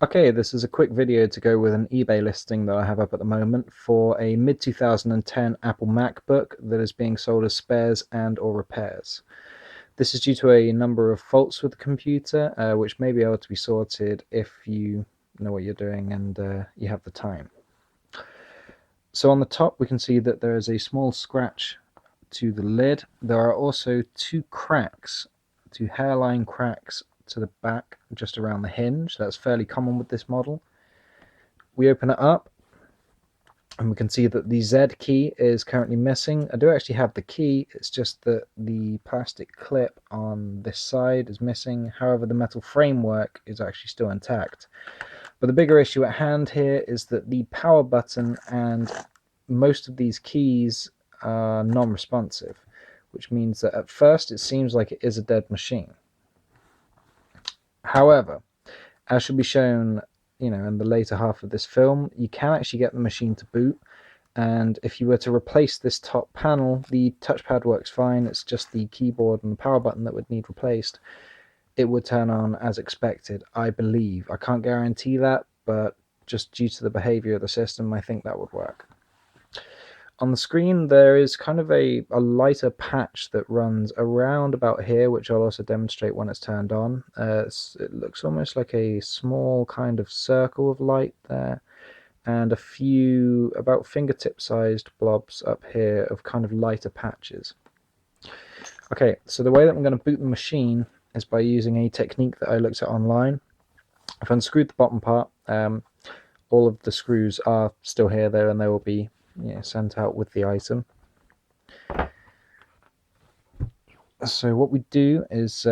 Okay, this is a quick video to go with an eBay listing that I have up at the moment for a mid-2010 Apple Macbook that is being sold as spares and/or repairs. This is due to a number of faults with the computer, which may be able to be sorted if you know what you're doing and you have the time. So on the top we can see that there is a small scratch to the lid. There are also two hairline cracks to the back just around the hinge. That's fairly common with this model. We open it up and we can see that the Z key is currently missing. I do actually have the key, it's just that the plastic clip on this side is missing. However, the metal framework is actually still intact. But the bigger issue at hand here is that the power button and most of these keys are non-responsive, which means that at first it seems like it is a dead machine. However, as should be shown, in the later half of this film, you can actually get the machine to boot, and if you were to replace this top panel, the touchpad works fine. It's just the keyboard and the power button that would need replaced. It would turn on as expected, I believe. I can't guarantee that, but just due to the behavior of the system, I think that would work. On the screen there is kind of a lighter patch that runs around about here, which I'll also demonstrate when it's turned on. It looks almost like a small kind of circle of light there, and a few about fingertip sized blobs up here of kind of lighter patches. Okay, so the way that I'm going to boot the machine is by using a technique that I looked at online. I've unscrewed the bottom part. All of the screws are still here though, and they will be sent out with the item. So what we do is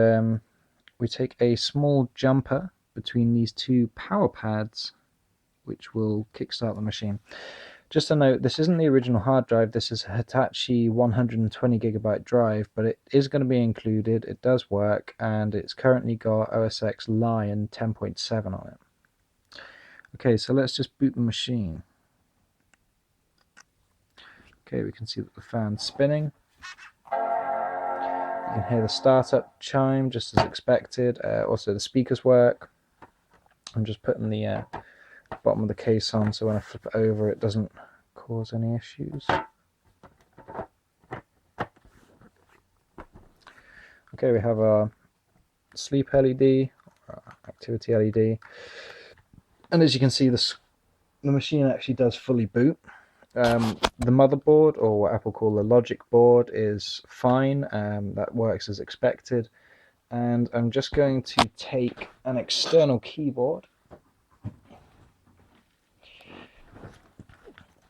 we take a small jumper between these two power pads, which will kickstart the machine. Just a note, this isn't the original hard drive, this is a Hitachi 120GB drive, but it is going to be included, it does work, and it's currently got OS X Lion 10.7 on it. Okay, so let's just boot the machine. Okay, we can see that the fan's spinning. You can hear the startup chime just as expected. Also the speakers work. I'm just putting the bottom of the case on so when I flip it over it doesn't cause any issues. Okay, we have our sleep LED, activity LED, and as you can see the machine actually does fully boot. The motherboard, or what Apple call the logic board, is fine. That works as expected. And I'm just going to take an external keyboard.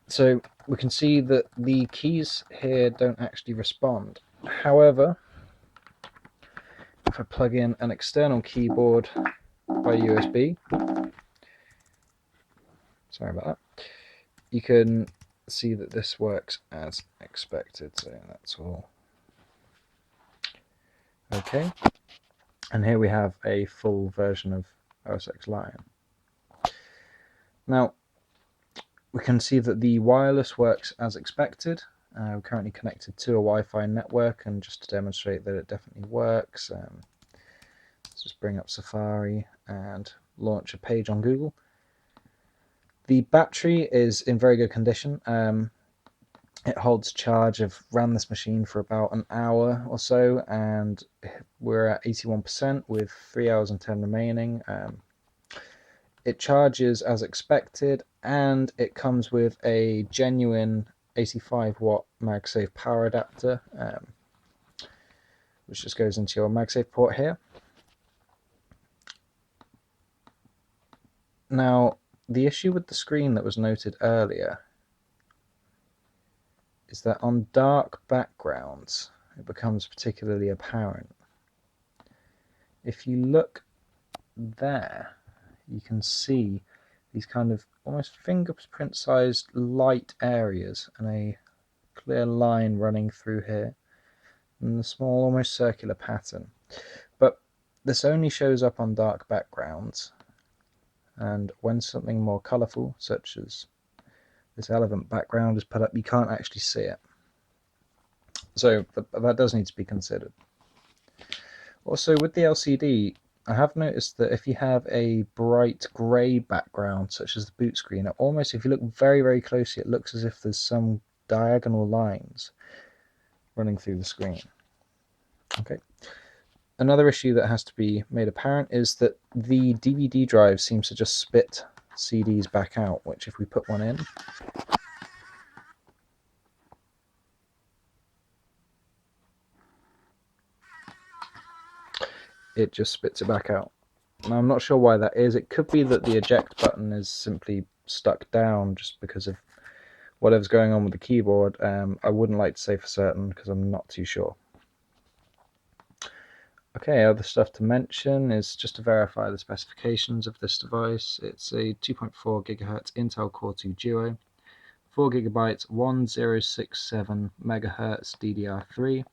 So we can see that the keys here don't actually respond. However, if I plug in an external keyboard by USB, sorry about that, you can see that this works as expected, so that's all okay. And here we have a full version of OS X Lion. Now we can see that the wireless works as expected. We're currently connected to a Wi-Fi network, and just to demonstrate that it definitely works, let's just bring up Safari and launch a page on Google. The battery is in very good condition. It holds charge. I've ran this machine for about an hour or so, and we're at 81% with 3 hours and 10 remaining. It charges as expected, and it comes with a genuine 85-watt MagSafe power adapter, which just goes into your MagSafe port here. Now, the issue with the screen that was noted earlier is that on dark backgrounds it becomes particularly apparent. If you look there, you can see these kind of almost fingerprint sized light areas and a clear line running through here and a small almost circular pattern. But this only shows up on dark backgrounds, and when something more colourful, such as this elephant background, is put up, you can't actually see it. So that does need to be considered. Also, with the LCD, I have noticed that if you have a bright grey background, such as the boot screen, it almost, if you look very, very closely, it looks as if there's some diagonal lines running through the screen. Okay. Another issue that has to be made apparent is that the DVD drive seems to just spit CDs back out, which if we put one in, it just spits it back out. Now, I'm not sure why that is. It could be that the eject button is simply stuck down just because of whatever's going on with the keyboard. I wouldn't like to say for certain because I'm not too sure. Okay, other stuff to mention is just to verify the specifications of this device. It's a 2.4 GHz Intel Core 2 Duo, 4 GB 1067 MHz DDR3.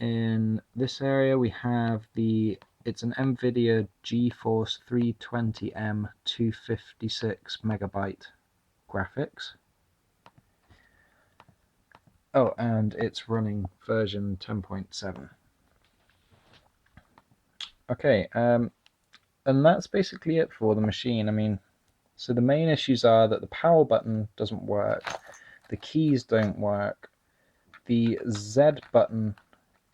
In this area we have it's an NVIDIA GeForce 320M 256 MB graphics. Oh, and it's running version 10.7. Okay, and that's basically it for the machine. I mean, so the main issues are that the power button doesn't work, the keys don't work, the Z button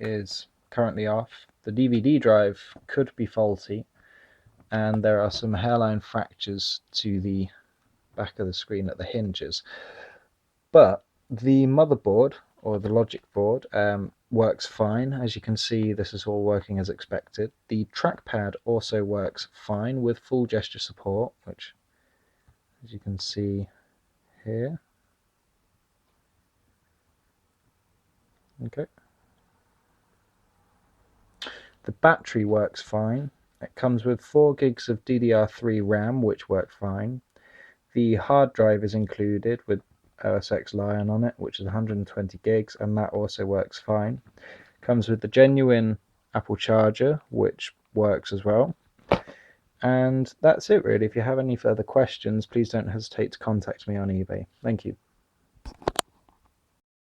is currently off, the DVD drive could be faulty, and there are some hairline fractures to the back of the screen at the hinges. But the motherboard, or the logic board, works fine. As you can see, this is all working as expected. The trackpad also works fine with full gesture support, which, as you can see here. Okay. The battery works fine. It comes with 4 gigs of DDR3 RAM, which work fine. The hard drive is included with OS X Lion on it, which is 120 gigs, and that also works fine. Comes with the genuine Apple charger, which works as well. And that's it really. If you have any further questions, please don't hesitate to contact me on eBay. Thank you.